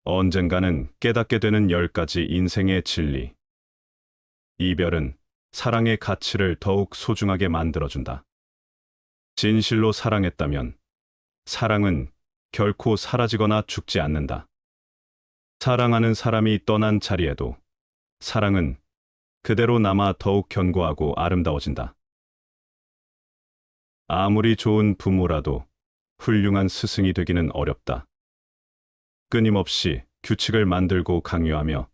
언젠가는 깨닫게 되는 10가지 인생의 진리. 이별은 사랑의 가치를 더욱 소중하게 만들어준다. 진실로 사랑했다면 사랑은 결코 사라지거나 죽지 않는다. 사랑하는 사람이 떠난 자리에도 사랑은 그대로 남아 더욱 견고하고 아름다워진다. 아무리 좋은 부모라도 훌륭한 스승이 되기는 어렵다. 끊임없이 규칙을 만들고 강요하며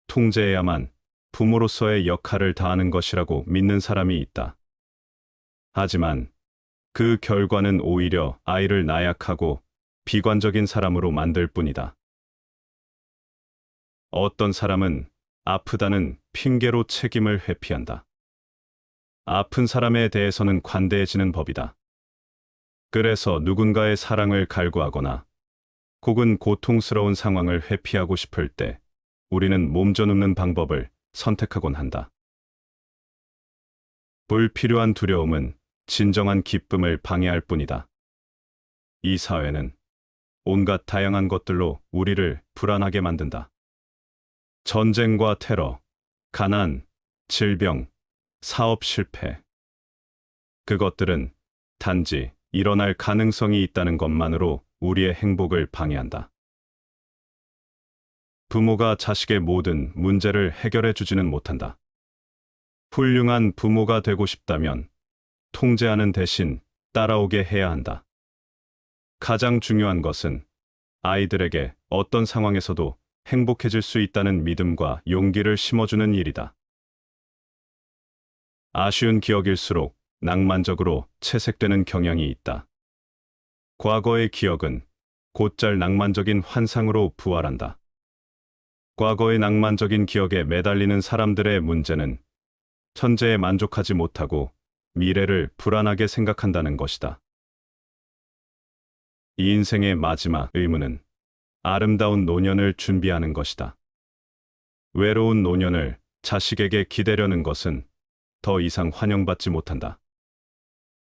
통제해야만 부모로서의 역할을 다하는 것이라고 믿는 사람이 있다. 하지만 그 결과는 오히려 아이를 나약하고 비관적인 사람으로 만들 뿐이다. 어떤 사람은 아프다는 핑계로 책임을 회피한다. 아픈 사람에 대해서는 관대해지는 법이다. 그래서 누군가의 사랑을 갈구하거나 혹은 고통스러운 상황을 회피하고 싶을 때 우리는 몸져눕는 방법을 선택하곤 한다. 불필요한 두려움은 진정한 기쁨을 방해할 뿐이다. 이 사회는 온갖 다양한 것들로 우리를 불안하게 만든다. 전쟁과 테러, 가난, 질병, 사업 실패. 그것들은 단지 일어날 가능성이 있다는 것만으로 우리의 행복을 방해한다. 부모가 자식의 모든 문제를 해결해 주지는 못한다. 훌륭한 부모가 되고 싶다면 통제하는 대신 따라오게 해야 한다. 가장 중요한 것은 아이들에게 어떤 상황에서도 행복해질 수 있다는 믿음과 용기를 심어주는 일이다. 아쉬운 기억일수록 낭만적으로 채색되는 경향이 있다. 과거의 기억은 곧잘 낭만적인 환상으로 부활한다. 과거의 낭만적인 기억에 매달리는 사람들의 문제는 현재에 만족하지 못하고 미래를 불안하게 생각한다는 것이다. 이 인생의 마지막 의무는 아름다운 노년을 준비하는 것이다. 외로운 노년을 자식에게 기대려는 것은 더 이상 환영받지 못한다.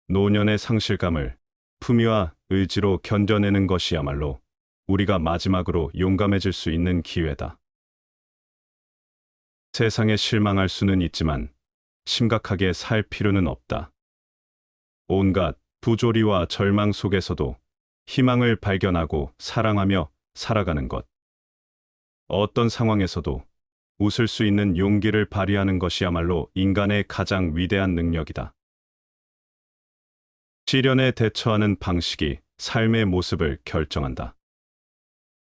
노년의 상실감을 품위와 의지로 견뎌내는 것이야말로 우리가 마지막으로 용감해질 수 있는 기회다. 세상에 실망할 수는 있지만 심각하게 살 필요는 없다. 온갖 부조리와 절망 속에서도 희망을 발견하고 사랑하며 살아가는 것. 어떤 상황에서도 웃을 수 있는 용기를 발휘하는 것이야말로 인간의 가장 위대한 능력이다. 시련에 대처하는 방식이 삶의 모습을 결정한다.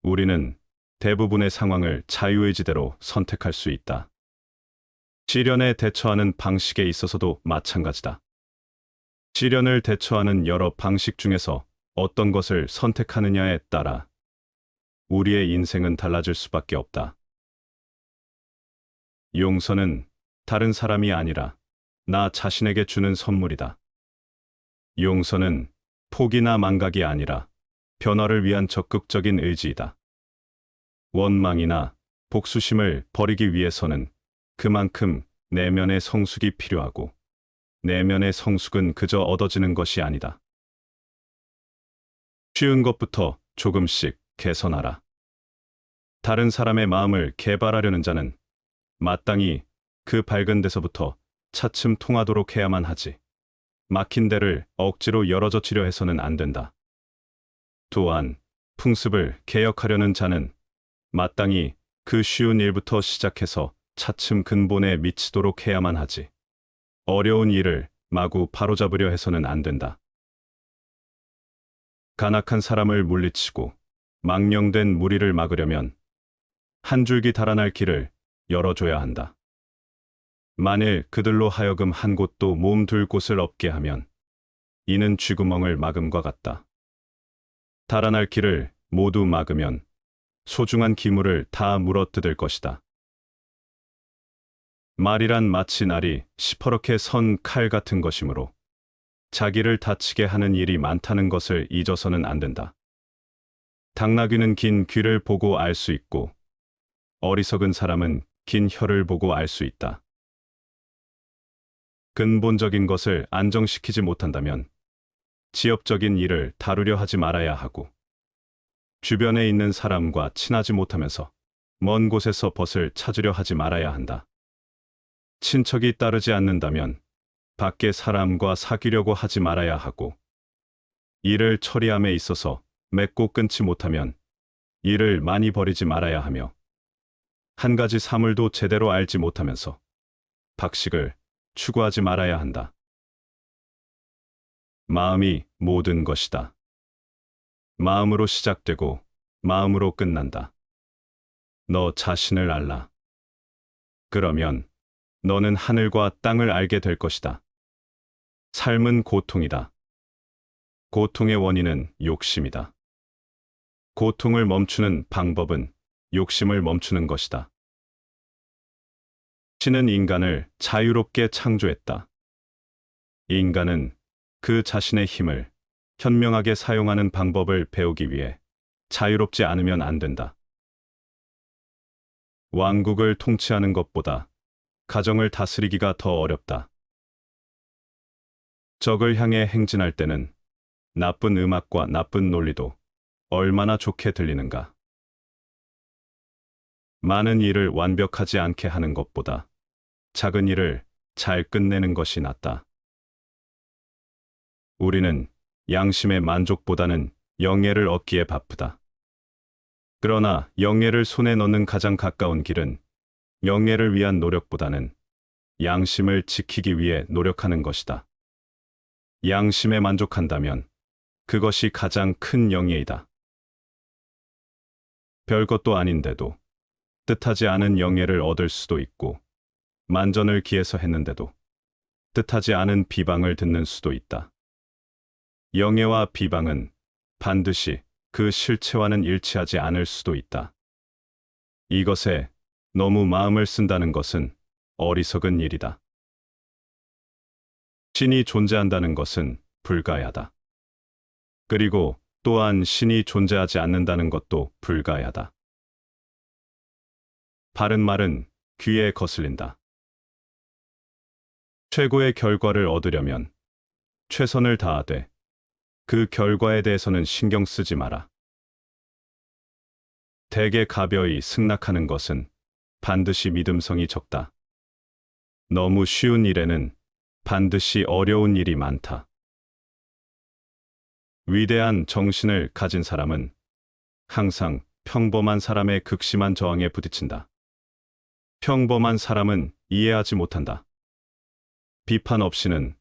우리는 대부분의 상황을 자유의지대로 선택할 수 있다. 시련에 대처하는 방식에 있어서도 마찬가지다. 시련을 대처하는 여러 방식 중에서 어떤 것을 선택하느냐에 따라 우리의 인생은 달라질 수밖에 없다. 용서는 다른 사람이 아니라 나 자신에게 주는 선물이다. 용서는 포기나 망각이 아니라 변화를 위한 적극적인 의지이다. 원망이나 복수심을 버리기 위해서는 그만큼 내면의 성숙이 필요하고 내면의 성숙은 그저 얻어지는 것이 아니다. 쉬운 것부터 조금씩 개선하라. 다른 사람의 마음을 개발하려는 자는 마땅히 그 밝은 데서부터 차츰 통하도록 해야만 하지. 막힌 데를 억지로 열어젖히려 해서는 안 된다. 또한 풍습을 개혁하려는 자는 마땅히 그 쉬운 일부터 시작해서 차츰 근본에 미치도록 해야만 하지. 어려운 일을 마구 바로잡으려 해서는 안 된다. 간악한 사람을 물리치고 망령된 무리를 막으려면 한 줄기 달아날 길을 열어줘야 한다. 만일 그들로 하여금 한 곳도 몸둘 곳을 없게 하면 이는 쥐구멍을 막음과 같다. 달아날 길을 모두 막으면 소중한 기물을 다 물어뜯을 것이다. 말이란 마치 날이 시퍼렇게 선 칼 같은 것이므로 자기를 다치게 하는 일이 많다는 것을 잊어서는 안 된다. 당나귀는 긴 귀를 보고 알 수 있고 어리석은 사람은 긴 혀를 보고 알 수 있다. 근본적인 것을 안정시키지 못한다면 지엽적인 일을 다루려 하지 말아야 하고 주변에 있는 사람과 친하지 못하면서 먼 곳에서 벗을 찾으려 하지 말아야 한다. 친척이 따르지 않는다면 밖에 사람과 사귀려고 하지 말아야 하고, 일을 처리함에 있어서 맺고 끊지 못하면 일을 많이 버리지 말아야 하며, 한 가지 사물도 제대로 알지 못하면서 박식을 추구하지 말아야 한다. 마음이 모든 것이다. 마음으로 시작되고 마음으로 끝난다. 너 자신을 알라. 그러면 너는 하늘과 땅을 알게 될 것이다. 삶은 고통이다. 고통의 원인은 욕심이다. 고통을 멈추는 방법은 욕심을 멈추는 것이다. 신은 인간을 자유롭게 창조했다. 인간은 그 자신의 힘을 현명하게 사용하는 방법을 배우기 위해 자유롭지 않으면 안 된다. 왕국을 통치하는 것보다 가정을 다스리기가 더 어렵다. 적을 향해 행진할 때는 나쁜 음악과 나쁜 논리도 얼마나 좋게 들리는가. 많은 일을 완벽하지 않게 하는 것보다 작은 일을 잘 끝내는 것이 낫다. 우리는 양심의 만족보다는 영예를 얻기에 바쁘다. 그러나 영예를 손에 넣는 가장 가까운 길은 영예를 위한 노력보다는 양심을 지키기 위해 노력하는 것이다. 양심에 만족한다면 그것이 가장 큰 영예이다. 별것도 아닌데도 뜻하지 않은 영예를 얻을 수도 있고, 만전을 기해서 했는데도 뜻하지 않은 비방을 듣는 수도 있다. 영예와 비방은 반드시 그 실체와는 일치하지 않을 수도 있다. 이것에 너무 마음을 쓴다는 것은 어리석은 일이다. 신이 존재한다는 것은 불가야하다. 그리고 또한 신이 존재하지 않는다는 것도 불가야하다. 바른 말은 귀에 거슬린다. 최고의 결과를 얻으려면 최선을 다하되 그 결과에 대해서는 신경 쓰지 마라. 대개 가벼이 승낙하는 것은 반드시 믿음성이 적다. 너무 쉬운 일에는 반드시 어려운 일이 많다. 위대한 정신을 가진 사람은 항상 평범한 사람의 극심한 저항에 부딪힌다. 평범한 사람은 이해하지 못한다. 비판 없이는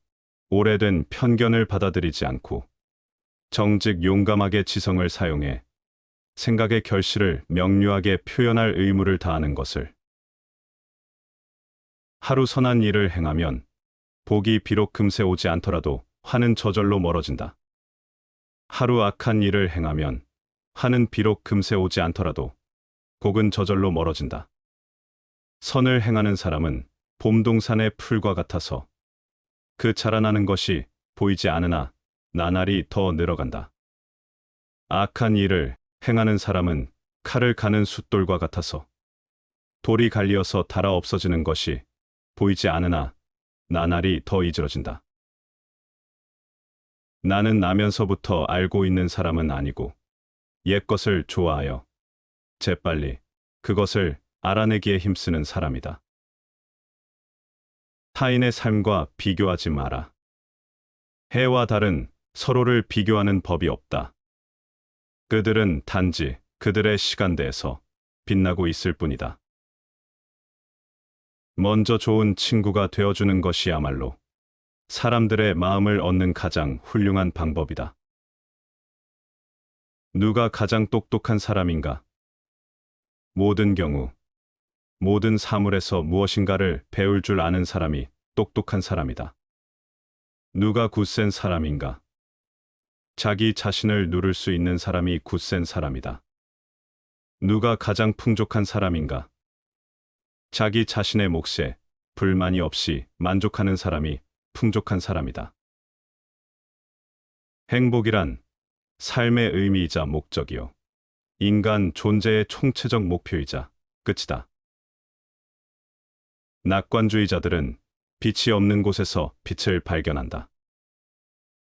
오래된 편견을 받아들이지 않고 정직 용감하게 지성을 사용해 생각의 결실을 명료하게 표현할 의무를 다하는 것을. 하루 선한 일을 행하면 복이 비록 금세 오지 않더라도 화는 저절로 멀어진다. 하루 악한 일을 행하면 화는 비록 금세 오지 않더라도 복은 저절로 멀어진다. 선을 행하는 사람은 봄동산의 풀과 같아서 그 자라나는 것이 보이지 않으나 나날이 더 늘어간다. 악한 일을 행하는 사람은 칼을 가는 숫돌과 같아서 돌이 갈리어서 닳아 없어지는 것이 보이지 않으나 나날이 더 이질어진다. 나는 나면서부터 알고 있는 사람은 아니고 옛것을 좋아하여 재빨리 그것을 알아내기에 힘쓰는 사람이다. 타인의 삶과 비교하지 마라. 해와 달은 서로를 비교하는 법이 없다. 그들은 단지 그들의 시간대에서 빛나고 있을 뿐이다. 먼저 좋은 친구가 되어주는 것이야말로 사람들의 마음을 얻는 가장 훌륭한 방법이다. 누가 가장 똑똑한 사람인가? 모든 경우, 모든 사물에서 무엇인가를 배울 줄 아는 사람이 똑똑한 사람이다. 누가 굳센 사람인가? 자기 자신을 누를 수 있는 사람이 굳센 사람이다. 누가 가장 풍족한 사람인가? 자기 자신의 몫에 불만이 없이 만족하는 사람이 풍족한 사람이다. 행복이란 삶의 의미이자 목적이요, 인간 존재의 총체적 목표이자 끝이다. 낙관주의자들은 빛이 없는 곳에서 빛을 발견한다.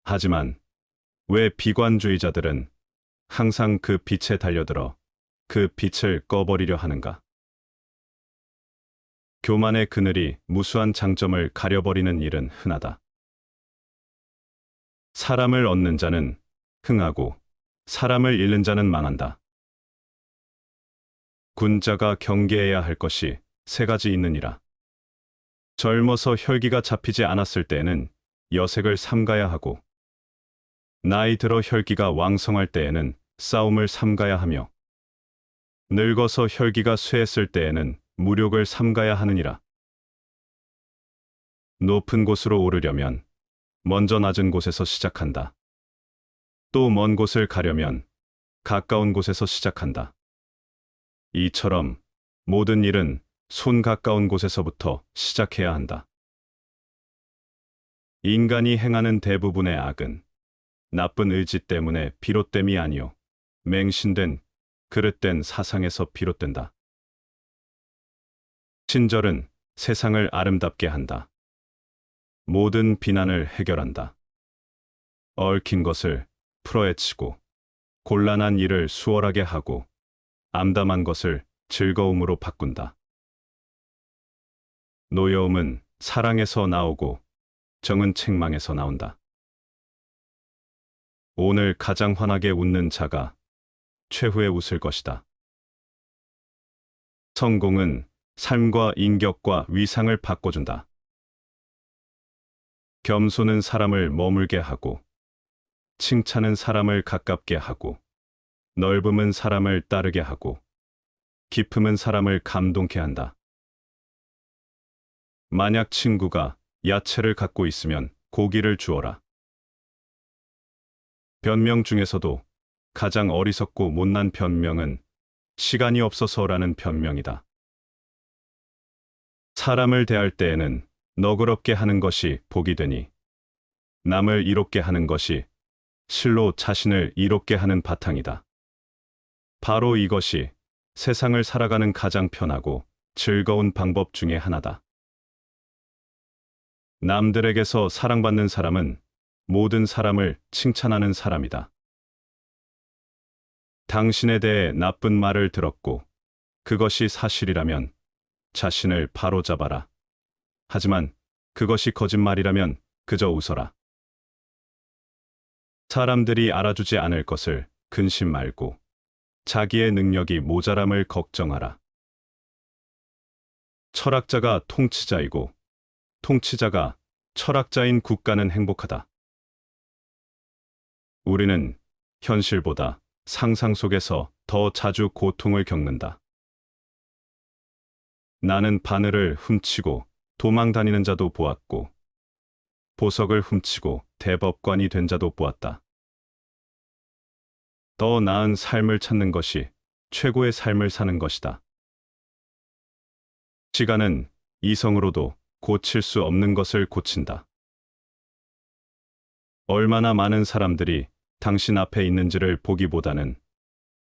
하지만 왜 비관주의자들은 항상 그 빛에 달려들어 그 빛을 꺼버리려 하는가? 교만의 그늘이 무수한 장점을 가려버리는 일은 흔하다. 사람을 얻는 자는 흥하고 사람을 잃는 자는 망한다. 군자가 경계해야 할 것이 세 가지 있느니라. 젊어서 혈기가 잡히지 않았을 때에는 여색을 삼가야 하고, 나이 들어 혈기가 왕성할 때에는 싸움을 삼가야 하며, 늙어서 혈기가 쇠했을 때에는 무력을 삼가야 하느니라. 높은 곳으로 오르려면 먼저 낮은 곳에서 시작한다. 또 먼 곳을 가려면 가까운 곳에서 시작한다. 이처럼 모든 일은 손 가까운 곳에서부터 시작해야 한다. 인간이 행하는 대부분의 악은 나쁜 의지 때문에 비롯됨이 아니요 맹신된 그릇된 사상에서 비롯된다. 친절은 세상을 아름답게 한다. 모든 비난을 해결한다. 얽힌 것을 풀어헤치고 곤란한 일을 수월하게 하고 암담한 것을 즐거움으로 바꾼다. 노여움은 사랑에서 나오고 정은 책망에서 나온다. 오늘 가장 환하게 웃는 자가 최후에 웃을 것이다. 성공은 삶과 인격과 위상을 바꿔준다. 겸손은 사람을 머물게 하고, 칭찬은 사람을 가깝게 하고, 넓음은 사람을 따르게 하고, 깊음은 사람을 감동케 한다. 만약 친구가 야채를 갖고 있으면 고기를 주어라. 변명 중에서도 가장 어리석고 못난 변명은 시간이 없어서라는 변명이다. 사람을 대할 때에는 너그럽게 하는 것이 복이 되니 남을 이롭게 하는 것이 실로 자신을 이롭게 하는 바탕이다. 바로 이것이 세상을 살아가는 가장 편하고 즐거운 방법 중에 하나다. 남들에게서 사랑받는 사람은 모든 사람을 칭찬하는 사람이다. 당신에 대해 나쁜 말을 들었고 그것이 사실이라면 자신을 바로잡아라. 하지만 그것이 거짓말이라면 그저 웃어라. 사람들이 알아주지 않을 것을 근심 말고 자기의 능력이 모자람을 걱정하라. 철학자가 통치자이고 통치자가 철학자인 국가는 행복하다. 우리는 현실보다 상상 속에서 더 자주 고통을 겪는다. 나는 바늘을 훔치고 도망 다니는 자도 보았고, 보석을 훔치고 대법관이 된 자도 보았다. 더 나은 삶을 찾는 것이 최고의 삶을 사는 것이다. 시간은 이성으로도 고칠 수 없는 것을 고친다. 얼마나 많은 사람들이 당신 앞에 있는지를 보기보다는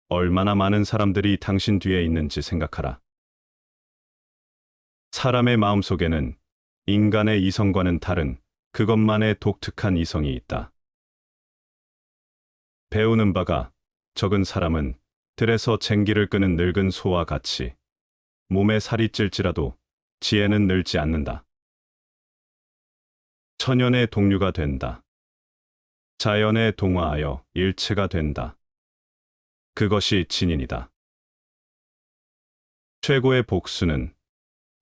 얼마나 많은 사람들이 당신 뒤에 있는지 생각하라. 사람의 마음속에는 인간의 이성과는 다른 그것만의 독특한 이성이 있다. 배우는 바가 적은 사람은 들에서 쟁기를 끄는 늙은 소와 같이 몸에 살이 찔지라도 지혜는 늘지 않는다. 천연의 동류가 된다. 자연에 동화하여 일체가 된다. 그것이 진인이다. 최고의 복수는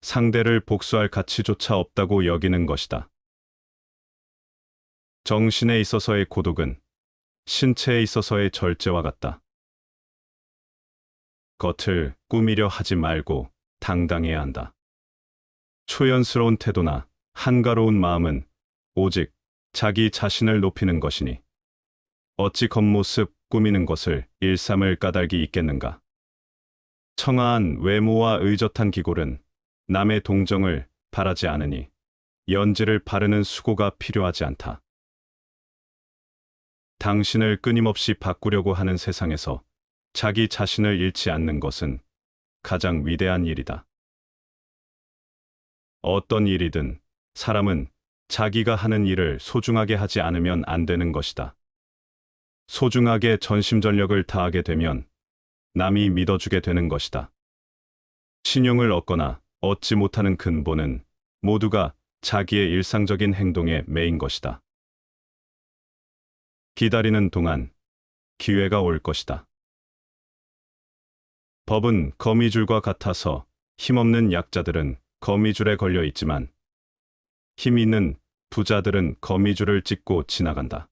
상대를 복수할 가치조차 없다고 여기는 것이다. 정신에 있어서의 고독은 신체에 있어서의 절제와 같다. 겉을 꾸미려 하지 말고 당당해야 한다. 초연스러운 태도나 한가로운 마음은 오직 자기 자신을 높이는 것이니 어찌 겉모습 꾸미는 것을 일삼을 까닭이 있겠는가. 청아한 외모와 의젓한 기골은 남의 동정을 바라지 않으니 연지를 바르는 수고가 필요하지 않다. 당신을 끊임없이 바꾸려고 하는 세상에서 자기 자신을 잃지 않는 것은 가장 위대한 일이다. 어떤 일이든 사람은 자기가 하는 일을 소중하게 하지 않으면 안 되는 것이다. 소중하게 전심전력을 다하게 되면 남이 믿어주게 되는 것이다. 신용을 얻거나 얻지 못하는 근본은 모두가 자기의 일상적인 행동에 매인 것이다. 기다리는 동안 기회가 올 것이다. 법은 거미줄과 같아서 힘없는 약자들은 거미줄에 걸려 있지만 힘 있는 부자들은 거미줄을 찢고 지나간다.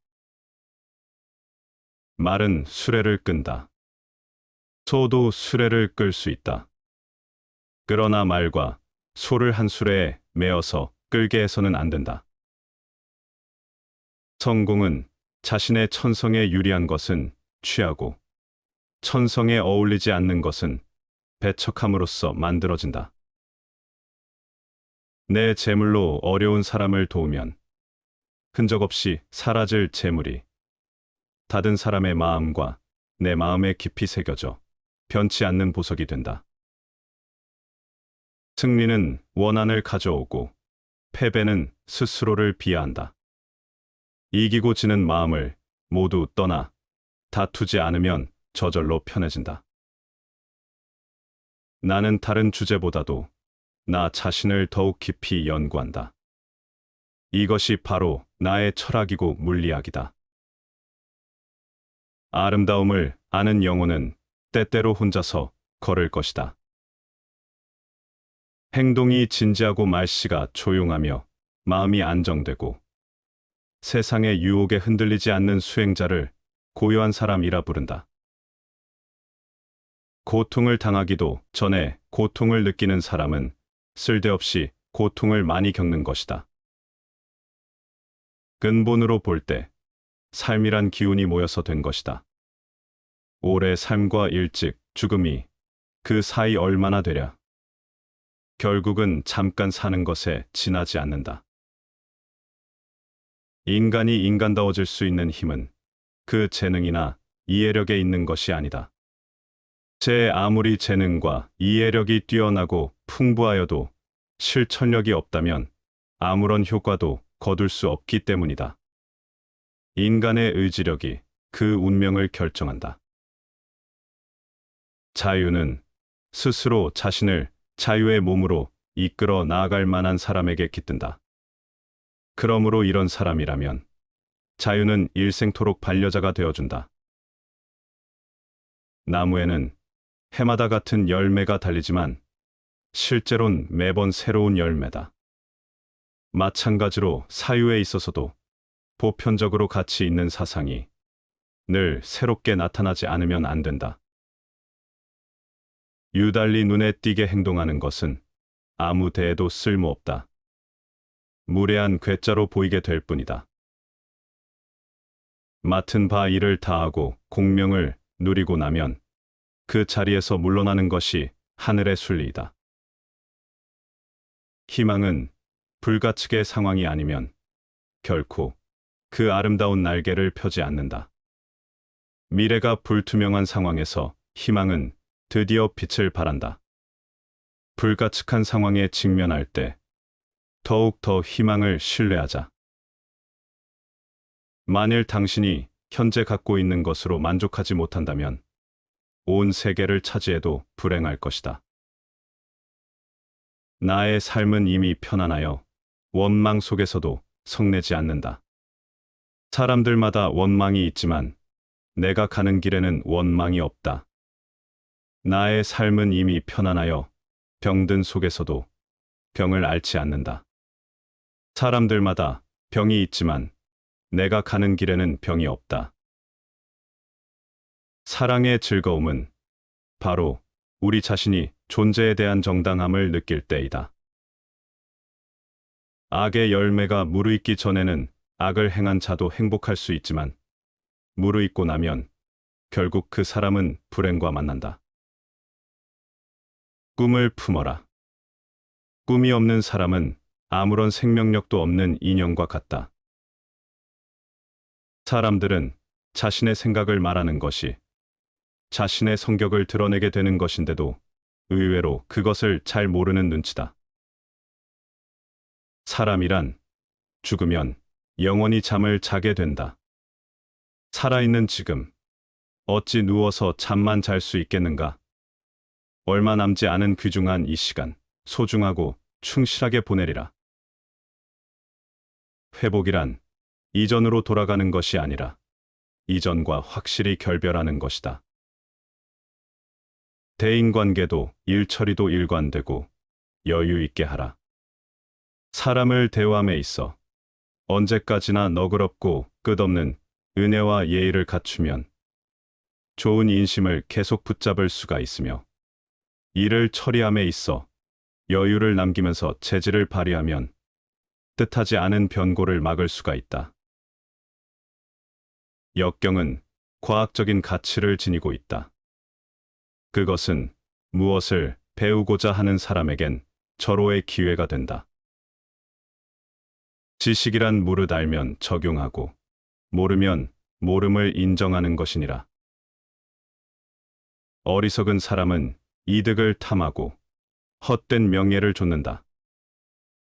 말은 수레를 끈다. 소도 수레를 끌 수 있다. 그러나 말과 소를 한 수레에 매어서 끌게 해서는 안 된다. 성공은 자신의 천성에 유리한 것은 취하고 천성에 어울리지 않는 것은 배척함으로써 만들어진다. 내 재물로 어려운 사람을 도우면 흔적 없이 사라질 재물이 닫은 사람의 마음과 내 마음에 깊이 새겨져 변치 않는 보석이 된다. 승리는 원한을 가져오고 패배는 스스로를 비하한다. 이기고 지는 마음을 모두 떠나 다투지 않으면 저절로 편해진다. 나는 다른 주제보다도 나 자신을 더욱 깊이 연구한다. 이것이 바로 나의 철학이고 물리학이다. 아름다움을 아는 영혼은 때때로 혼자서 걸을 것이다. 행동이 진지하고 말씨가 조용하며 마음이 안정되고 세상의 유혹에 흔들리지 않는 수행자를 고요한 사람이라 부른다. 고통을 당하기도 전에 고통을 느끼는 사람은 쓸데없이 고통을 많이 겪는 것이다. 근본으로 볼 때 삶이란 기운이 모여서 된 것이다. 오래 삶과 일찍 죽음이 그 사이 얼마나 되랴. 결국은 잠깐 사는 것에 지나지 않는다. 인간이 인간다워질 수 있는 힘은 그 재능이나 이해력에 있는 것이 아니다. 제 아무리 재능과 이해력이 뛰어나고 풍부하여도 실천력이 없다면 아무런 효과도 거둘 수 없기 때문이다. 인간의 의지력이 그 운명을 결정한다. 자유는 스스로 자신을 자유의 몸으로 이끌어 나아갈 만한 사람에게 깃든다. 그러므로 이런 사람이라면 자유는 일생토록 반려자가 되어준다. 나무에는 해마다 같은 열매가 달리지만 실제론 매번 새로운 열매다. 마찬가지로 사유에 있어서도 보편적으로 가치 있는 사상이 늘 새롭게 나타나지 않으면 안 된다. 유달리 눈에 띄게 행동하는 것은 아무 데에도 쓸모없다. 무례한 괴짜로 보이게 될 뿐이다. 맡은 바 일을 다하고 공명을 누리고 나면 그 자리에서 물러나는 것이 하늘의 순리이다. 희망은 불가측의 상황이 아니면 결코 그 아름다운 날개를 펴지 않는다. 미래가 불투명한 상황에서 희망은 드디어 빛을 발한다. 불가측한 상황에 직면할 때 더욱 더 희망을 신뢰하자. 만일 당신이 현재 갖고 있는 것으로 만족하지 못한다면 온 세계를 차지해도 불행할 것이다. 나의 삶은 이미 편안하여 원망 속에서도 성내지 않는다. 사람들마다 원망이 있지만 내가 가는 길에는 원망이 없다. 나의 삶은 이미 편안하여 병든 속에서도 병을 앓지 않는다. 사람들마다 병이 있지만 내가 가는 길에는 병이 없다. 사랑의 즐거움은 바로 우리 자신이 존재에 대한 정당함을 느낄 때이다. 악의 열매가 무르익기 전에는 악을 행한 자도 행복할 수 있지만 무르익고 나면 결국 그 사람은 불행과 만난다. 꿈을 품어라. 꿈이 없는 사람은 아무런 생명력도 없는 인형과 같다. 사람들은 자신의 생각을 말하는 것이 자신의 성격을 드러내게 되는 것인데도 의외로 그것을 잘 모르는 눈치다. 사람이란 죽으면 영원히 잠을 자게 된다. 살아있는 지금, 어찌 누워서 잠만 잘 수 있겠는가? 얼마 남지 않은 귀중한 이 시간, 소중하고 충실하게 보내리라. 회복이란 이전으로 돌아가는 것이 아니라 이전과 확실히 결별하는 것이다. 대인관계도 일처리도 일관되고 여유 있게 하라. 사람을 대화함에 있어 언제까지나 너그럽고 끝없는 은혜와 예의를 갖추면 좋은 인심을 계속 붙잡을 수가 있으며 일을 처리함에 있어 여유를 남기면서 재질을 발휘하면 뜻하지 않은 변고를 막을 수가 있다. 역경은 과학적인 가치를 지니고 있다. 그것은 무엇을 배우고자 하는 사람에겐 절호의 기회가 된다. 지식이란 무릇 알면 적용하고 모르면 모름을 인정하는 것이니라. 어리석은 사람은 이득을 탐하고 헛된 명예를 좇는다.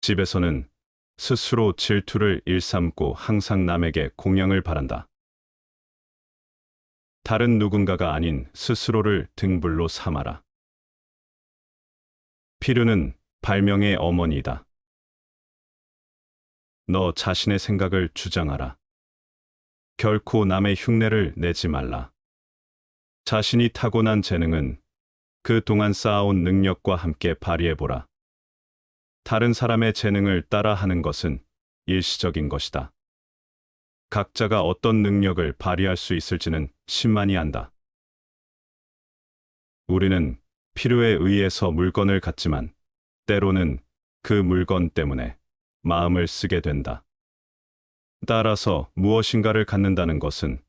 집에서는 스스로 질투를 일삼고 항상 남에게 공양을 바란다. 다른 누군가가 아닌 스스로를 등불로 삼아라. 필요는 발명의 어머니이다. 너 자신의 생각을 주장하라. 결코 남의 흉내를 내지 말라. 자신이 타고난 재능은 그동안 쌓아온 능력과 함께 발휘해보라. 다른 사람의 재능을 따라하는 것은 일시적인 것이다. 각자가 어떤 능력을 발휘할 수 있을지는 신만이 안다. 우리는 필요에 의해서 물건을 갖지만 때로는 그 물건 때문에 마음을 쓰게 된다. 따라서 무엇인가를 갖는다는 것은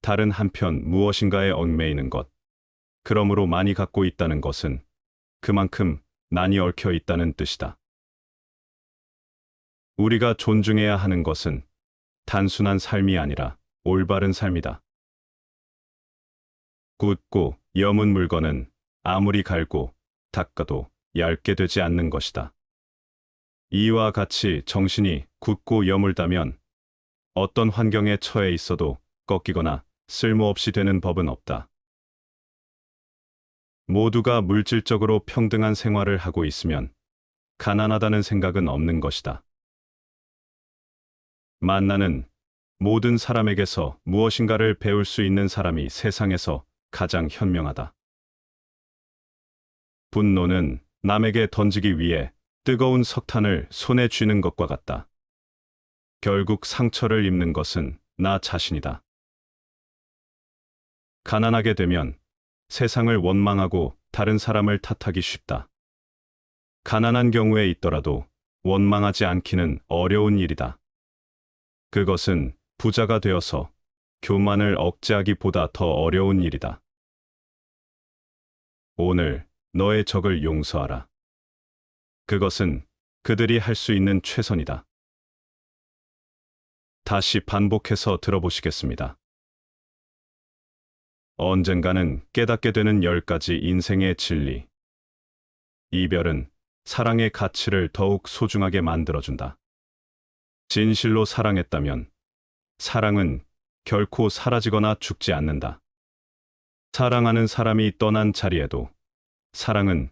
다른 한편 무엇인가에 얽매이는 것, 그러므로 많이 갖고 있다는 것은 그만큼 난이 얽혀 있다는 뜻이다. 우리가 존중해야 하는 것은 단순한 삶이 아니라 올바른 삶이다. 굳고 여문 물건은 아무리 갈고 닦아도 얇게 되지 않는 것이다. 이와 같이 정신이 굳고 여물다면 어떤 환경에 처해 있어도 꺾이거나 쓸모없이 되는 법은 없다. 모두가 물질적으로 평등한 생활을 하고 있으면 가난하다는 생각은 없는 것이다. 만나는 모든 사람에게서 무엇인가를 배울 수 있는 사람이 세상에서 가장 현명하다. 분노는 남에게 던지기 위해 뜨거운 석탄을 손에 쥐는 것과 같다. 결국 상처를 입는 것은 나 자신이다. 가난하게 되면 세상을 원망하고 다른 사람을 탓하기 쉽다. 가난한 경우에 있더라도 원망하지 않기는 어려운 일이다. 그것은 부자가 되어서 교만을 억제하기보다 더 어려운 일이다. 오늘 너의 적을 용서하라. 그것은 그들이 할 수 있는 최선이다. 다시 반복해서 들어보시겠습니다. 언젠가는 깨닫게 되는 10가지 인생의 진리. 이별은 사랑의 가치를 더욱 소중하게 만들어준다. 진실로 사랑했다면 사랑은 결코 사라지거나 죽지 않는다. 사랑하는 사람이 떠난 자리에도 사랑은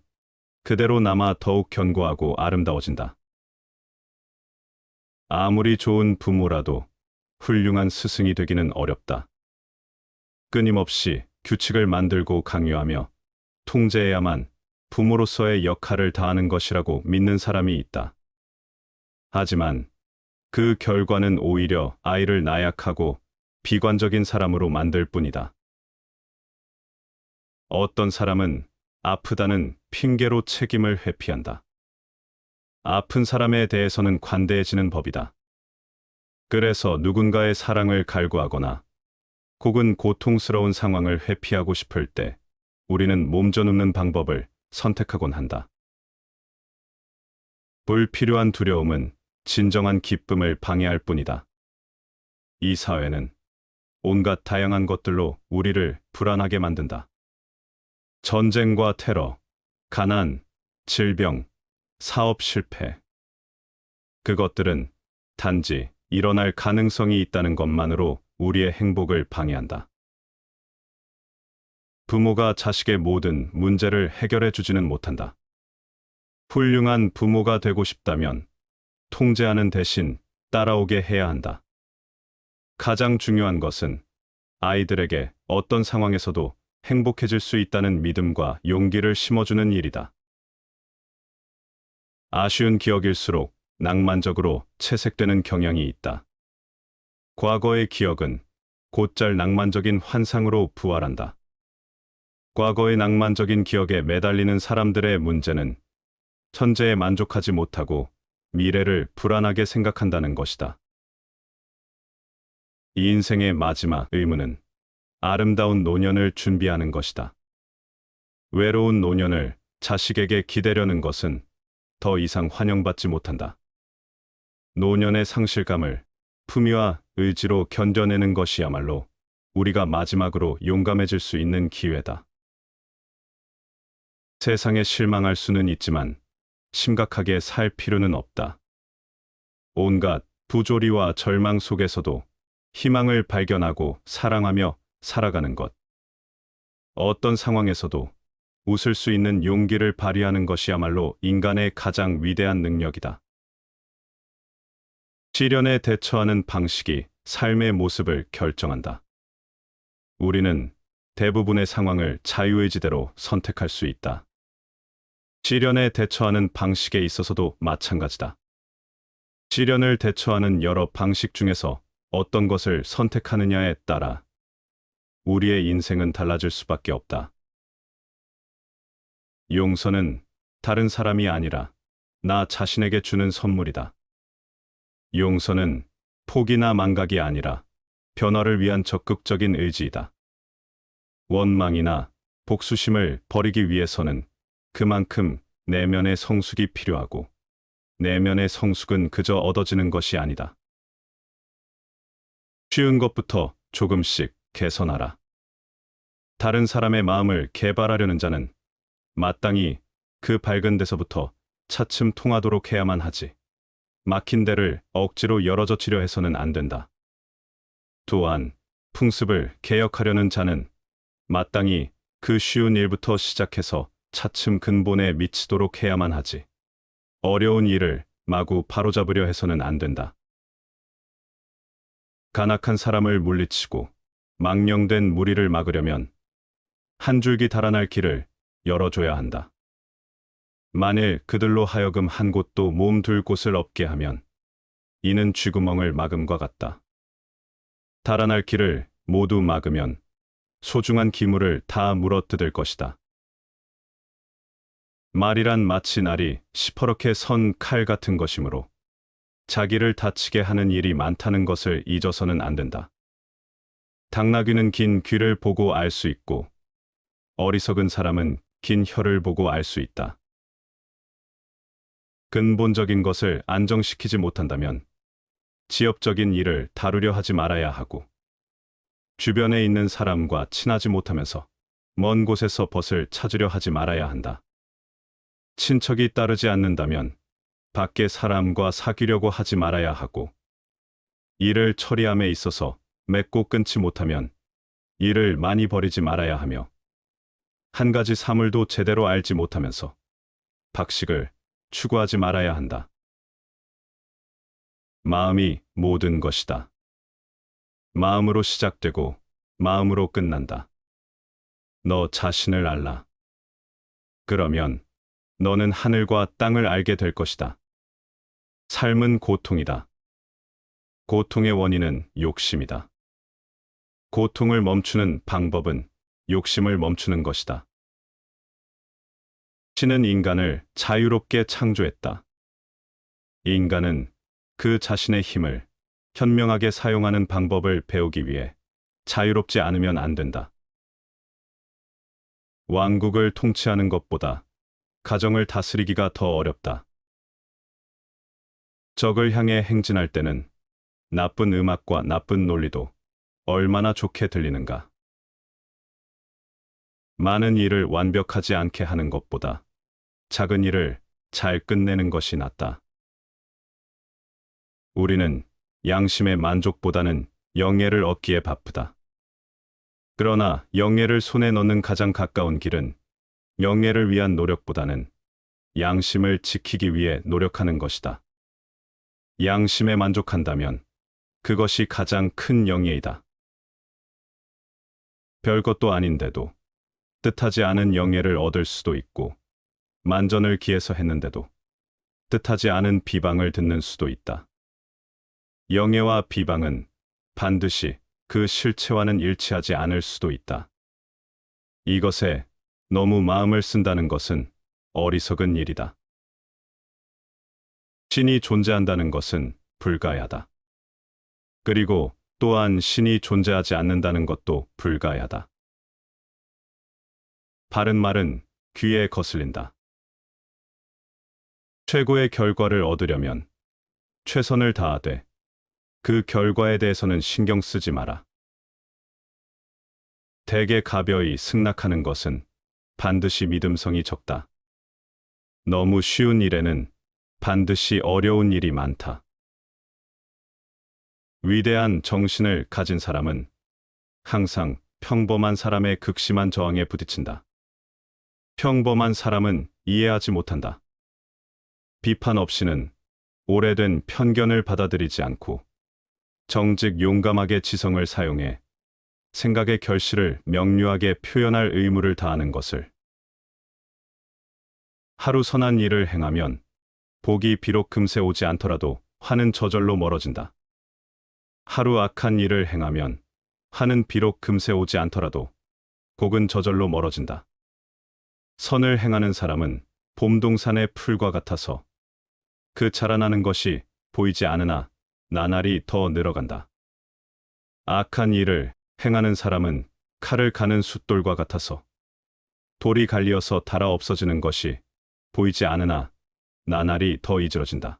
그대로 남아 더욱 견고하고 아름다워진다. 아무리 좋은 부모라도 훌륭한 스승이 되기는 어렵다. 끊임없이 규칙을 만들고 강요하며 통제해야만 부모로서의 역할을 다하는 것이라고 믿는 사람이 있다. 하지만 그 결과는 오히려 아이를 나약하고 비관적인 사람으로 만들 뿐이다. 어떤 사람은 아프다는 핑계로 책임을 회피한다. 아픈 사람에 대해서는 관대해지는 법이다. 그래서 누군가의 사랑을 갈구하거나 혹은 고통스러운 상황을 회피하고 싶을 때 우리는 몸져눕는 방법을 선택하곤 한다. 불필요한 두려움은 진정한 기쁨을 방해할 뿐이다. 이 사회는 온갖 다양한 것들로 우리를 불안하게 만든다. 전쟁과 테러, 가난, 질병, 사업 실패. 그것들은 단지 일어날 가능성이 있다는 것만으로 우리의 행복을 방해한다. 부모가 자식의 모든 문제를 해결해 주지는 못한다. 훌륭한 부모가 되고 싶다면 통제하는 대신 따라오게 해야 한다. 가장 중요한 것은 아이들에게 어떤 상황에서도 행복해질 수 있다는 믿음과 용기를 심어주는 일이다. 아쉬운 기억일수록 낭만적으로 채색되는 경향이 있다. 과거의 기억은 곧잘 낭만적인 환상으로 부활한다. 과거의 낭만적인 기억에 매달리는 사람들의 문제는 현재에 만족하지 못하고 미래를 불안하게 생각한다는 것이다. 이 인생의 마지막 의무는 아름다운 노년을 준비하는 것이다. 외로운 노년을 자식에게 기대려는 것은 더 이상 환영받지 못한다. 노년의 상실감을 품위와 의지로 견뎌내는 것이야말로 우리가 마지막으로 용감해질 수 있는 기회다. 세상에 실망할 수는 있지만 심각하게 살 필요는 없다. 온갖 부조리와 절망 속에서도 희망을 발견하고 사랑하며 살아가는 것. 어떤 상황에서도 웃을 수 있는 용기를 발휘하는 것이야말로 인간의 가장 위대한 능력이다. 시련에 대처하는 방식이 삶의 모습을 결정한다. 우리는 대부분의 상황을 자유의지대로 선택할 수 있다. 시련에 대처하는 방식에 있어서도 마찬가지다. 시련을 대처하는 여러 방식 중에서 어떤 것을 선택하느냐에 따라 우리의 인생은 달라질 수밖에 없다. 용서는 다른 사람이 아니라 나 자신에게 주는 선물이다. 용서는 포기나 망각이 아니라 변화를 위한 적극적인 의지이다. 원망이나 복수심을 버리기 위해서는 그만큼 내면의 성숙이 필요하고 내면의 성숙은 그저 얻어지는 것이 아니다. 쉬운 것부터 조금씩 개선하라. 다른 사람의 마음을 개발하려는 자는 마땅히 그 밝은 데서부터 차츰 통하도록 해야만 하지. 막힌 데를 억지로 열어젖히려 해서는 안 된다. 또한 풍습을 개혁하려는 자는 마땅히 그 쉬운 일부터 시작해서 차츰 근본에 미치도록 해야만 하지. 어려운 일을 마구 바로잡으려 해서는 안 된다. 간악한 사람을 물리치고 망령된 무리를 막으려면 한 줄기 달아날 길을 열어줘야 한다. 만일 그들로 하여금 한 곳도 몸둘 곳을 없게 하면 이는 쥐구멍을 막음과 같다. 달아날 길을 모두 막으면 소중한 기물을 다 물어뜯을 것이다. 말이란 마치 날이 시퍼렇게 선 칼 같은 것이므로 자기를 다치게 하는 일이 많다는 것을 잊어서는 안 된다. 당나귀는 긴 귀를 보고 알 수 있고 어리석은 사람은 긴 혀를 보고 알 수 있다. 근본적인 것을 안정시키지 못한다면 지엽적인 일을 다루려 하지 말아야 하고 주변에 있는 사람과 친하지 못하면서 먼 곳에서 벗을 찾으려 하지 말아야 한다. 친척이 따르지 않는다면 밖에 사람과 사귀려고 하지 말아야 하고 일을 처리함에 있어서 맺고 끊지 못하면 일을 많이 버리지 말아야 하며 한 가지 사물도 제대로 알지 못하면서 박식을 추구하지 말아야 한다. 마음이 모든 것이다. 마음으로 시작되고 마음으로 끝난다. 너 자신을 알라. 그러면 너는 하늘과 땅을 알게 될 것이다. 삶은 고통이다. 고통의 원인은 욕심이다. 고통을 멈추는 방법은 욕심을 멈추는 것이다. 신은 인간을 자유롭게 창조했다. 인간은 그 자신의 힘을 현명하게 사용하는 방법을 배우기 위해 자유롭지 않으면 안 된다. 왕국을 통치하는 것보다 가정을 다스리기가 더 어렵다. 적을 향해 행진할 때는 나쁜 음악과 나쁜 논리도 얼마나 좋게 들리는가. 많은 일을 완벽하지 않게 하는 것보다 작은 일을 잘 끝내는 것이 낫다. 우리는 양심의 만족보다는 영예를 얻기에 바쁘다. 그러나 영예를 손에 넣는 가장 가까운 길은 영예를 위한 노력보다는 양심을 지키기 위해 노력하는 것이다. 양심에 만족한다면 그것이 가장 큰 영예이다. 별것도 아닌데도 뜻하지 않은 영예를 얻을 수도 있고, 만전을 기해서 했는데도 뜻하지 않은 비방을 듣는 수도 있다. 영예와 비방은 반드시 그 실체와는 일치하지 않을 수도 있다. 이것에 너무 마음을 쓴다는 것은 어리석은 일이다. 신이 존재한다는 것은 불가야다. 그리고 또한 신이 존재하지 않는다는 것도 불가야다. 바른 말은 귀에 거슬린다. 최고의 결과를 얻으려면 최선을 다하되 그 결과에 대해서는 신경 쓰지 마라. 대개 가벼이 승낙하는 것은 반드시 믿음성이 적다. 너무 쉬운 일에는 반드시 어려운 일이 많다. 위대한 정신을 가진 사람은 항상 평범한 사람의 극심한 저항에 부딪힌다. 평범한 사람은 이해하지 못한다. 비판 없이는 오래된 편견을 받아들이지 않고 정직 용감하게 지성을 사용해 생각의 결실을 명료하게 표현할 의무를 다하는 것을. 하루 선한 일을 행하면 복이 비록 금세 오지 않더라도 화는 저절로 멀어진다. 하루 악한 일을 행하면 화는 비록 금세 오지 않더라도 복은 저절로 멀어진다. 선을 행하는 사람은 봄동산의 풀과 같아서 그 자라나는 것이 보이지 않으나 나날이 더 늘어간다. 악한 일을 행하는 사람은 칼을 가는 숫돌과 같아서 돌이 갈리어서 닳아 없어지는 것이 보이지 않으나 나날이 더 이질어진다.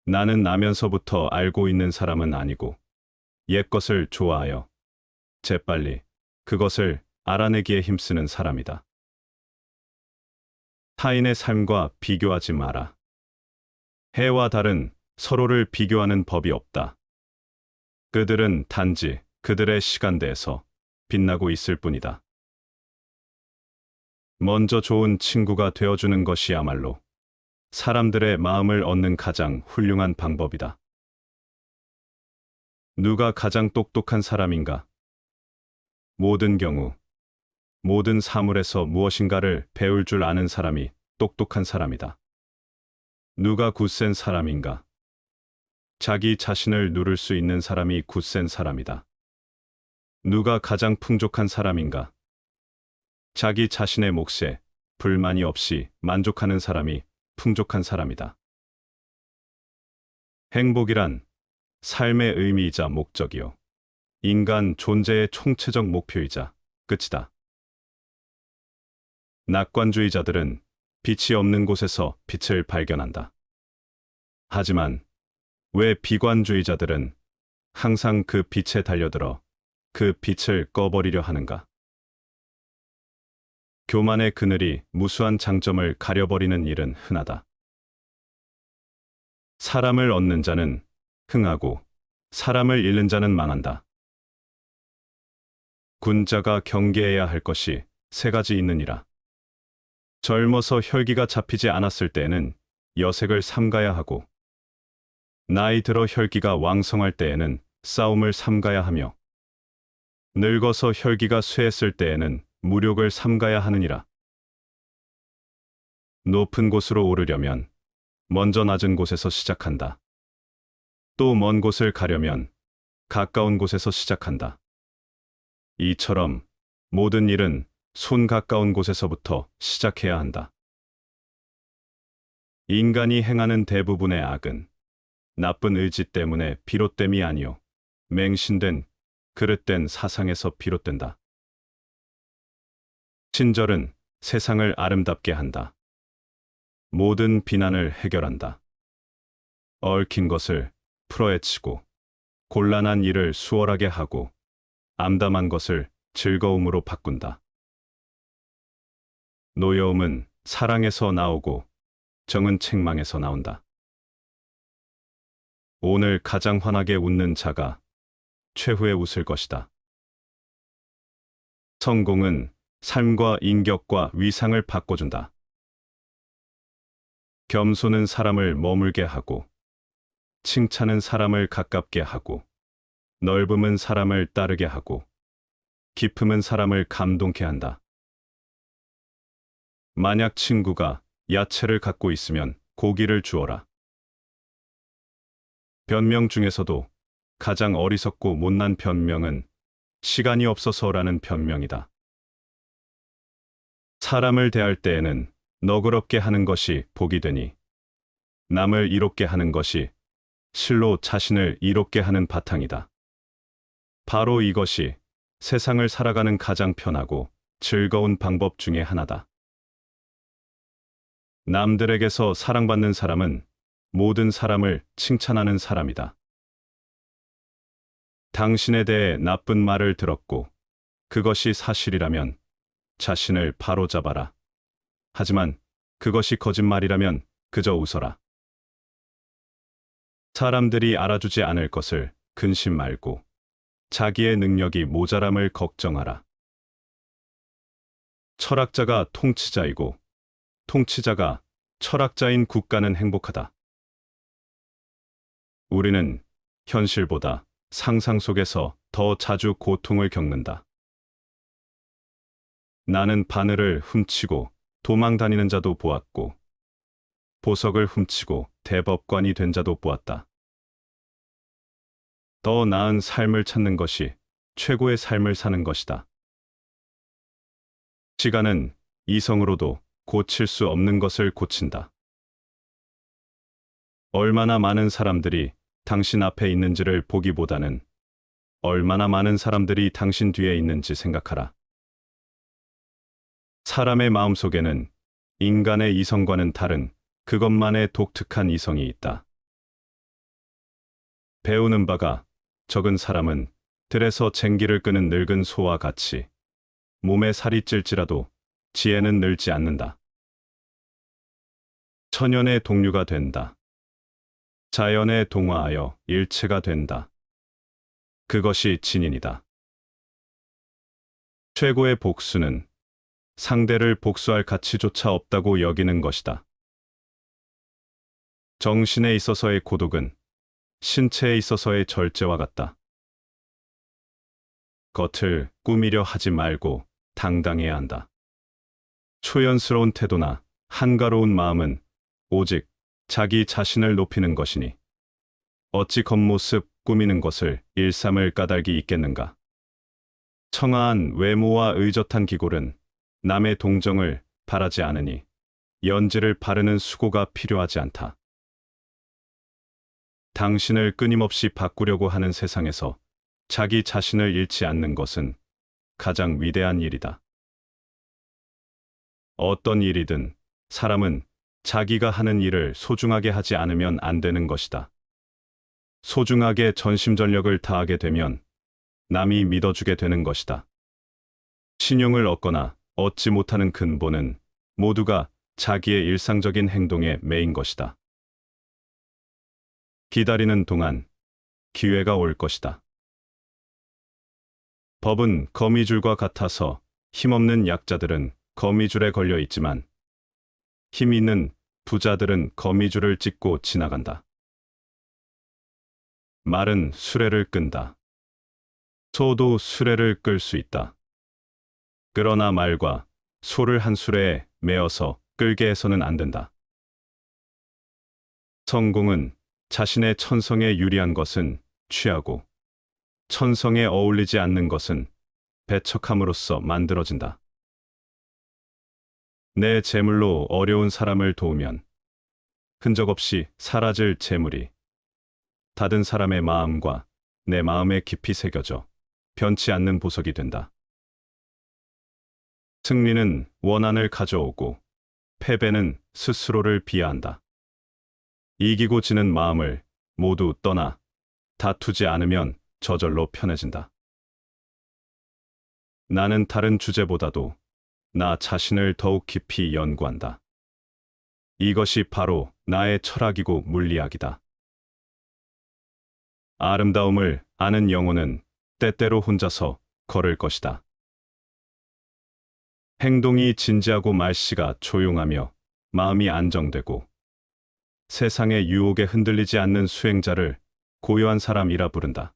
나는 나면서부터 알고 있는 사람은 아니고 옛것을 좋아하여 재빨리 그것을 알아내기에 힘쓰는 사람이다. 타인의 삶과 비교하지 마라. 해와 달은 서로를 비교하는 법이 없다. 그들은 단지 그들의 시간대에서 빛나고 있을 뿐이다. 먼저 좋은 친구가 되어주는 것이야말로 사람들의 마음을 얻는 가장 훌륭한 방법이다. 누가 가장 똑똑한 사람인가? 모든 경우, 모든 사물에서 무엇인가를 배울 줄 아는 사람이 똑똑한 사람이다. 누가 굳센 사람인가? 자기 자신을 누를 수 있는 사람이 굳센 사람이다. 누가 가장 풍족한 사람인가? 자기 자신의 몫에 불만이 없이 만족하는 사람이 풍족한 사람이다. 행복이란 삶의 의미이자 목적이요. 인간 존재의 총체적 목표이자 끝이다. 낙관주의자들은 빛이 없는 곳에서 빛을 발견한다. 하지만 왜 비관주의자들은 항상 그 빛에 달려들어 그 빛을 꺼버리려 하는가? 교만의 그늘이 무수한 장점을 가려버리는 일은 흔하다. 사람을 얻는 자는 흥하고 사람을 잃는 자는 망한다. 군자가 경계해야 할 것이 세 가지 있느니라. 젊어서 혈기가 잡히지 않았을 때에는 여색을 삼가야 하고, 나이 들어 혈기가 왕성할 때에는 싸움을 삼가야 하며, 늙어서 혈기가 쇠했을 때에는 무력을 삼가야 하느니라. 높은 곳으로 오르려면 먼저 낮은 곳에서 시작한다. 또 먼 곳을 가려면 가까운 곳에서 시작한다. 이처럼 모든 일은 손 가까운 곳에서부터 시작해야 한다. 인간이 행하는 대부분의 악은 나쁜 의지 때문에 비롯됨이 아니요 맹신된 그릇된 사상에서 비롯된다. 친절은 세상을 아름답게 한다. 모든 비난을 해결한다. 얽힌 것을 풀어헤치고 곤란한 일을 수월하게 하고 암담한 것을 즐거움으로 바꾼다. 노여움은 사랑에서 나오고 정은 책망에서 나온다. 오늘 가장 환하게 웃는 자가 최후에 웃을 것이다. 성공은 삶과 인격과 위상을 바꿔준다. 겸손은 사람을 머물게 하고, 칭찬은 사람을 가깝게 하고, 넓음은 사람을 따르게 하고, 깊음은 사람을 감동케 한다. 만약 친구가 야채를 갖고 있으면 고기를 주어라. 변명 중에서도 가장 어리석고 못난 변명은 시간이 없어서라는 변명이다. 사람을 대할 때에는 너그럽게 하는 것이 복이 되니 남을 이롭게 하는 것이 실로 자신을 이롭게 하는 바탕이다. 바로 이것이 세상을 살아가는 가장 편하고 즐거운 방법 중에 하나다. 남들에게서 사랑받는 사람은 모든 사람을 칭찬하는 사람이다. 당신에 대해 나쁜 말을 들었고 그것이 사실이라면 자신을 바로잡아라. 하지만 그것이 거짓말이라면 그저 웃어라. 사람들이 알아주지 않을 것을 근심 말고 자기의 능력이 모자람을 걱정하라. 철학자가 통치자이고 통치자가 철학자인 국가는 행복하다. 우리는 현실보다 상상 속에서 더 자주 고통을 겪는다. 나는 바늘을 훔치고 도망 다니는 자도 보았고, 보석을 훔치고 대법관이 된 자도 보았다. 더 나은 삶을 찾는 것이 최고의 삶을 사는 것이다. 시간은 이성으로도 고칠 수 없는 것을 고친다. 얼마나 많은 사람들이 당신 앞에 있는지를 보기보다는 얼마나 많은 사람들이 당신 뒤에 있는지 생각하라. 사람의 마음속에는 인간의 이성과는 다른 그것만의 독특한 이성이 있다. 배우는 바가 적은 사람은 들에서 쟁기를 끄는 늙은 소와 같이 몸에 살이 찔지라도 지혜는 늘지 않는다. 천연의 동류가 된다. 자연에 동화하여 일체가 된다. 그것이 진인이다. 최고의 복수는 상대를 복수할 가치조차 없다고 여기는 것이다. 정신에 있어서의 고독은 신체에 있어서의 절제와 같다. 겉을 꾸미려 하지 말고 당당해야 한다. 초연스러운 태도나 한가로운 마음은 오직 자기 자신을 높이는 것이니 어찌 겉모습 꾸미는 것을 일삼을 까닭이 있겠는가. 청아한 외모와 의젓한 기골은 남의 동정을 바라지 않으니 연지를 바르는 수고가 필요하지 않다. 당신을 끊임없이 바꾸려고 하는 세상에서 자기 자신을 잃지 않는 것은 가장 위대한 일이다. 어떤 일이든 사람은 자기가 하는 일을 소중하게 하지 않으면 안 되는 것이다. 소중하게 전심전력을 다하게 되면 남이 믿어주게 되는 것이다. 신용을 얻거나 얻지 못하는 근본은 모두가 자기의 일상적인 행동에 매인 것이다. 기다리는 동안 기회가 올 것이다. 법은 거미줄과 같아서 힘없는 약자들은 거미줄에 걸려 있지만 힘 있는 부자들은 거미줄을 찢고 지나간다. 말은 수레를 끈다. 소도 수레를 끌 수 있다. 그러나 말과 소를 한 수레에 매어서 끌게 해서는 안 된다. 성공은 자신의 천성에 유리한 것은 취하고 천성에 어울리지 않는 것은 배척함으로써 만들어진다. 내 재물로 어려운 사람을 도우면 흔적 없이 사라질 재물이 다른 사람의 마음과 내 마음에 깊이 새겨져 변치 않는 보석이 된다. 승리는 원한을 가져오고 패배는 스스로를 비하한다. 이기고 지는 마음을 모두 떠나 다투지 않으면 저절로 편해진다. 나는 다른 주제보다도 나 자신을 더욱 깊이 연구한다. 이것이 바로 나의 철학이고 물리학이다. 아름다움을 아는 영혼은 때때로 혼자서 걸을 것이다. 행동이 진지하고 말씨가 조용하며 마음이 안정되고 세상의 유혹에 흔들리지 않는 수행자를 고요한 사람이라 부른다.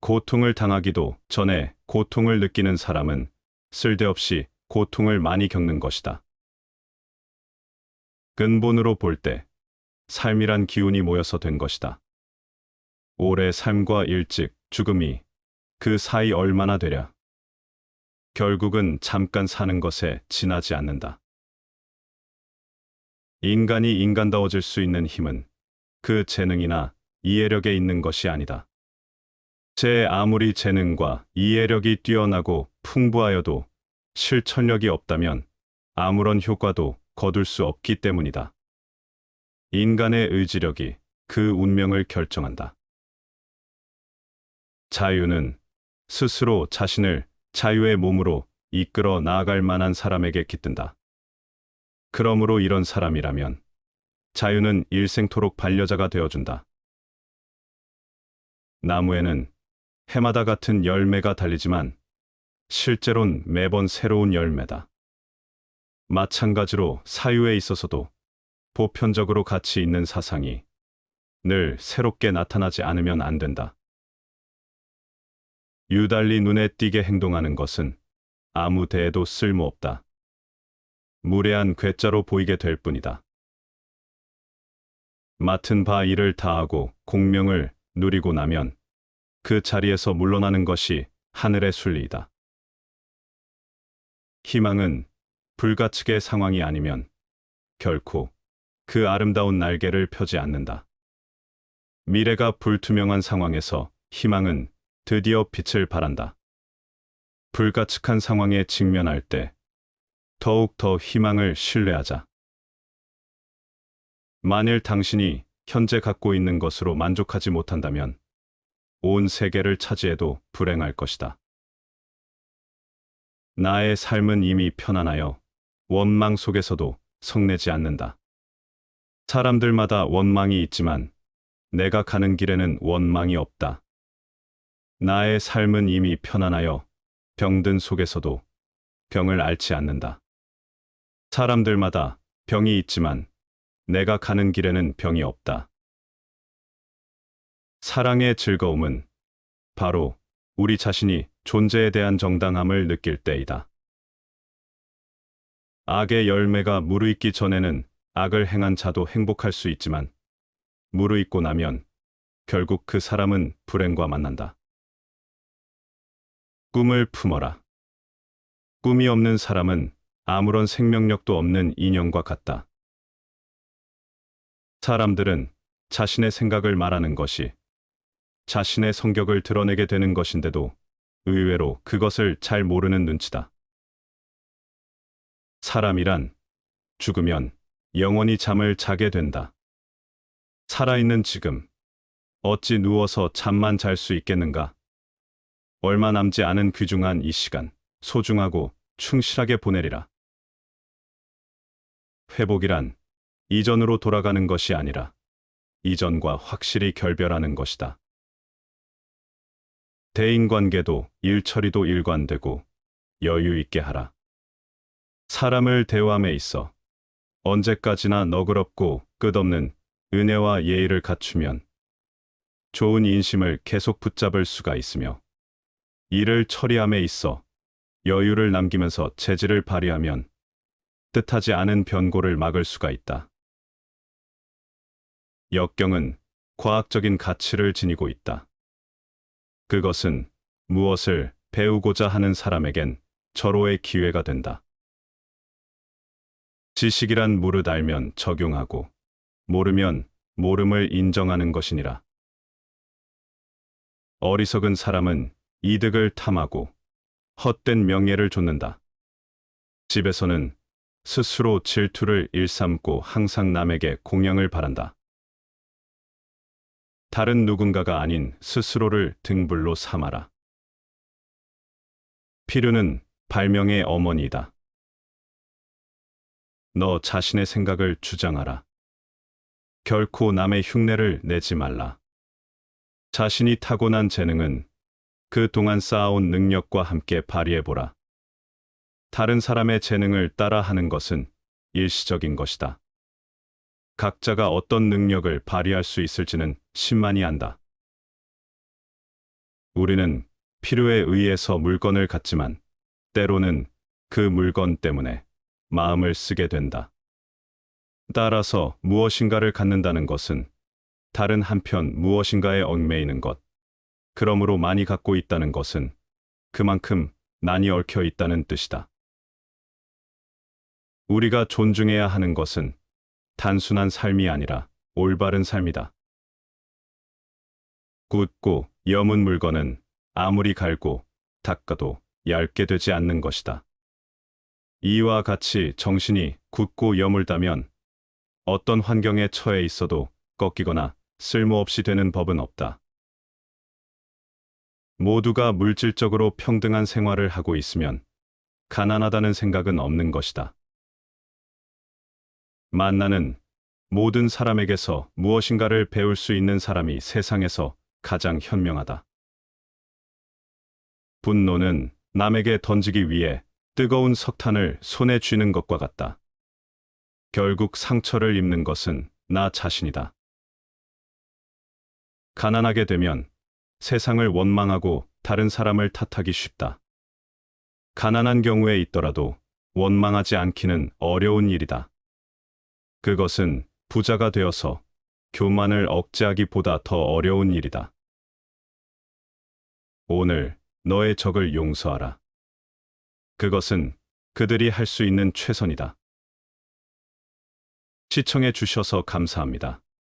고통을 당하기도 전에 고통을 느끼는 사람은 쓸데없이 고통을 많이 겪는 것이다. 근본으로 볼 때 삶이란 기운이 모여서 된 것이다. 오래 삶과 일찍 죽음이 그 사이 얼마나 되랴. 결국은 잠깐 사는 것에 지나지 않는다. 인간이 인간다워질 수 있는 힘은 그 재능이나 이해력에 있는 것이 아니다. 제 아무리 재능과 이해력이 뛰어나고 풍부하여도 실천력이 없다면 아무런 효과도 거둘 수 없기 때문이다. 인간의 의지력이 그 운명을 결정한다. 자유는 스스로 자신을 자유의 몸으로 이끌어 나아갈 만한 사람에게 깃든다. 그러므로 이런 사람이라면 자유는 일생토록 반려자가 되어준다. 나무에는 해마다 같은 열매가 달리지만 실제론 매번 새로운 열매다. 마찬가지로 사유에 있어서도 보편적으로 가치 있는 사상이 늘 새롭게 나타나지 않으면 안 된다. 유달리 눈에 띄게 행동하는 것은 아무 데에도 쓸모없다. 무례한 괴짜로 보이게 될 뿐이다. 맡은 바 일을 다하고 공명을 누리고 나면 그 자리에서 물러나는 것이 하늘의 순리이다. 희망은 불가측의 상황이 아니면 결코 그 아름다운 날개를 펴지 않는다. 미래가 불투명한 상황에서 희망은 드디어 빛을 발한다. 불가측한 상황에 직면할 때 더욱 더 희망을 신뢰하자. 만일 당신이 현재 갖고 있는 것으로 만족하지 못한다면 온 세계를 차지해도 불행할 것이다. 나의 삶은 이미 편안하여 원망 속에서도 성내지 않는다. 사람들마다 원망이 있지만 내가 가는 길에는 원망이 없다. 나의 삶은 이미 편안하여 병든 속에서도 병을 앓지 않는다. 사람들마다 병이 있지만 내가 가는 길에는 병이 없다. 사랑의 즐거움은 바로 우리 자신이 존재에 대한 정당함을 느낄 때이다. 악의 열매가 무르익기 전에는 악을 행한 자도 행복할 수 있지만 무르익고 나면 결국 그 사람은 불행과 만난다. 꿈을 품어라. 꿈이 없는 사람은 아무런 생명력도 없는 인형과 같다. 사람들은 자신의 생각을 말하는 것이 자신의 성격을 드러내게 되는 것인데도 의외로 그것을 잘 모르는 눈치다. 사람이란 죽으면 영원히 잠을 자게 된다. 살아있는 지금, 어찌 누워서 잠만 잘 수 있겠는가? 얼마 남지 않은 귀중한 이 시간, 소중하고 충실하게 보내리라. 회복이란 이전으로 돌아가는 것이 아니라 이전과 확실히 결별하는 것이다. 대인관계도 일처리도 일관되고 여유 있게 하라. 사람을 대화함에 있어 언제까지나 너그럽고 끝없는 은혜와 예의를 갖추면 좋은 인심을 계속 붙잡을 수가 있으며 일을 처리함에 있어 여유를 남기면서 재질을 발휘하면 뜻하지 않은 변고를 막을 수가 있다. 역경은 과학적인 가치를 지니고 있다. 그것은 무엇을 배우고자 하는 사람에겐 절호의 기회가 된다. 지식이란 무릇 알면 적용하고 모르면 모름을 인정하는 것이니라. 어리석은 사람은 이득을 탐하고 헛된 명예를 좇는다. 집에서는 스스로 질투를 일삼고 항상 남에게 공양을 바란다. 다른 누군가가 아닌 스스로를 등불로 삼아라. 필요는 발명의 어머니이다. 너 자신의 생각을 주장하라. 결코 남의 흉내를 내지 말라. 자신이 타고난 재능은 그동안 쌓아온 능력과 함께 발휘해보라. 다른 사람의 재능을 따라하는 것은 일시적인 것이다. 각자가 어떤 능력을 발휘할 수 있을지는 신만이 안다. 우리는 필요에 의해서 물건을 갖지만 때로는 그 물건 때문에 마음을 쓰게 된다. 따라서 무엇인가를 갖는다는 것은 다른 한편 무엇인가에 얽매이는 것, 그러므로 많이 갖고 있다는 것은 그만큼 난이 얽혀 있다는 뜻이다. 우리가 존중해야 하는 것은 단순한 삶이 아니라 올바른 삶이다. 굳고 여문 물건은 아무리 갈고 닦아도 얇게 되지 않는 것이다. 이와 같이 정신이 굳고 여물다면 어떤 환경에 처해 있어도 꺾이거나 쓸모없이 되는 법은 없다. 모두가 물질적으로 평등한 생활을 하고 있으면 가난하다는 생각은 없는 것이다. 만나는 모든 사람에게서 무엇인가를 배울 수 있는 사람이 세상에서 가장 현명하다. 분노는 남에게 던지기 위해 뜨거운 석탄을 손에 쥐는 것과 같다. 결국 상처를 입는 것은 나 자신이다. 가난하게 되면 세상을 원망하고 다른 사람을 탓하기 쉽다. 가난한 경우에 있더라도 원망하지 않기는 어려운 일이다. 그것은 부자가 되어서 교만을 억제하기보다 더 어려운 일이다. 오늘 너의 적을 용서하라. 그것은 그들이 할 수 있는 최선이다. 시청해 주셔서 감사합니다.